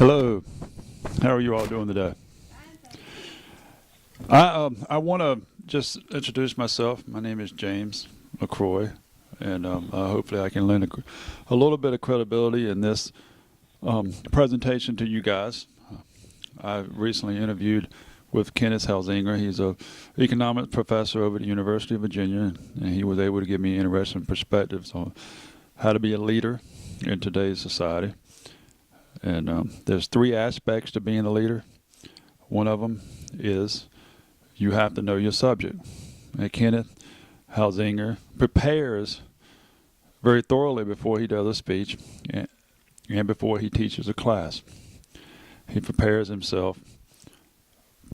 Hello. How are you all doing today? I want to just introduce myself. My name is James LaCroix, and hopefully I can lend a little bit of credibility in this presentation to you guys. I recently interviewed with Kenneth Halzinger. He's a economics professor over at the University of Virginia, and he was able to give me interesting perspectives on how to be a leader in today's society. And there's three aspects to being a leader. One of them is you have to know your subject. And Kenneth Halzinger prepares very thoroughly before he does a speech and before he teaches a class. He prepares himself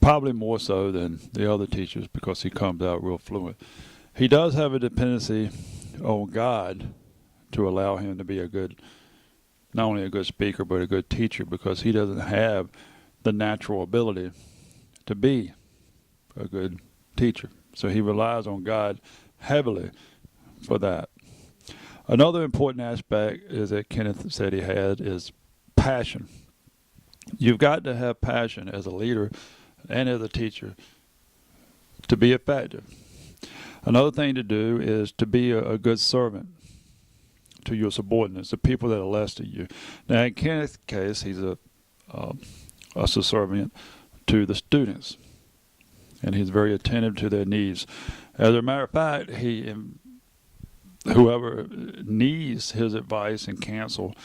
probably more so than the other teachers because he comes out real fluent. He does have a dependency on God to allow him to be not only a good speaker, but a good teacher, because he doesn't have the natural ability to be a good teacher. So he relies on God heavily for that. Another important aspect is that Kenneth said he had is passion. You've got to have passion as a leader and as a teacher to be effective. Another thing to do is to be a good servant to your subordinates, the people that are less than you. Now, in Kenneth's case, he's a subservient to the students, and he's very attentive to their needs. As a matter of fact, whoever needs his advice and counsel,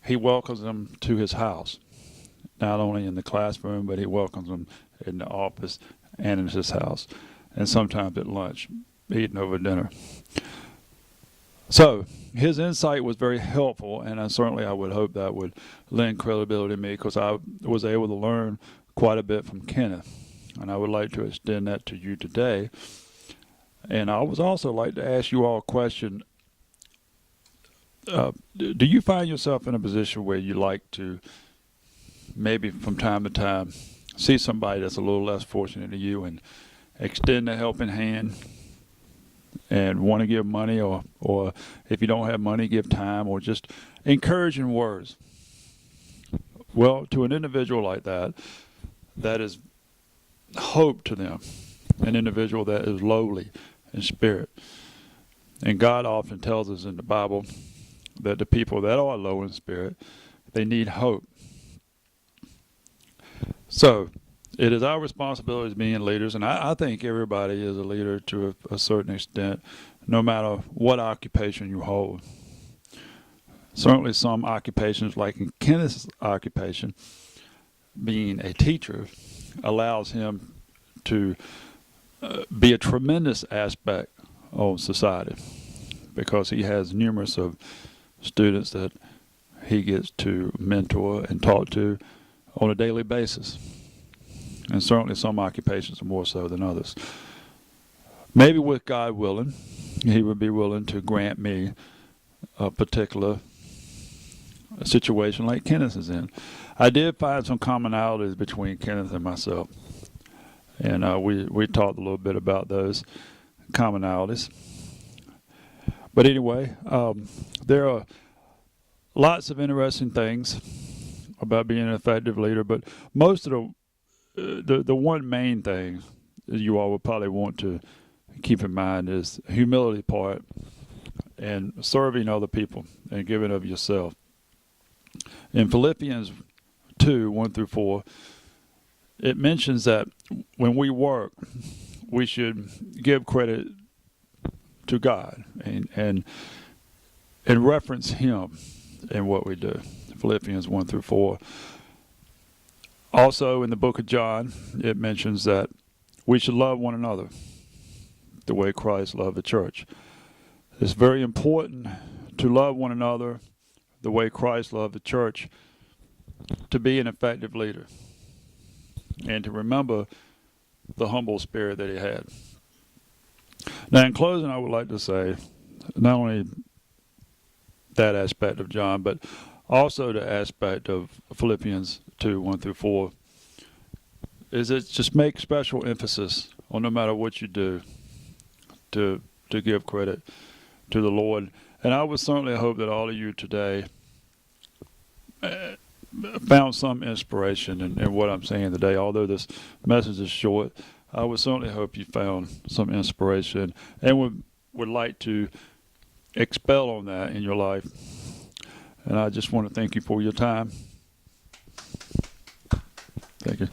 he welcomes them to his house, not only in the classroom, but he welcomes them in the office and in his house, and sometimes at lunch, eating over dinner. So his insight was very helpful, and I would hope that would lend credibility to me, because I was able to learn quite a bit from Kenneth, and I would like to extend that to you today. And I would also like to ask you all a question. Do you find yourself in a position where you like to maybe from time to time see somebody that's a little less fortunate than you and extend a helping hand and want to give money, or if you don't have money, give time, or just encouraging words? Well, to an individual like that, that is hope to them, an individual that is lowly in spirit. And God often tells us in the Bible that the people that are low in spirit, they need hope. So it is our responsibility as being leaders, and I think everybody is a leader to a certain extent, no matter what occupation you hold. Certainly some occupations, like in Kenneth's occupation, being a teacher, allows him to be a tremendous aspect of society, because he has numerous of students that he gets to mentor and talk to on a daily basis. And certainly some occupations are more so than others. Maybe with God willing, he would be willing to grant me a particular situation like Kenneth is in. I did find some commonalities between Kenneth and myself, and we talked a little bit about those commonalities. But anyway, there are lots of interesting things about being an effective leader, but most of the one main thing that you all would probably want to keep in mind is the humility part and serving other people and giving of yourself. In Philippians 2:1-4, it mentions that when we work, we should give credit to God and reference Him in what we do. Philippians 1-4. Also in the book of John, it mentions that we should love one another the way Christ loved the church. It's very important to love one another the way Christ loved the church to be an effective leader, and to remember the humble spirit that he had. Now, in closing, I would like to say not only that aspect of John, but also the aspect of Philippians 2:1-4, is it just make special emphasis on, no matter what you do, to give credit to the Lord. And I would certainly hope that all of you today found some inspiration in what I'm saying today. Although this message is short, I would certainly hope you found some inspiration and would like to expel on that in your life. And I just want to thank you for your time. Thank you.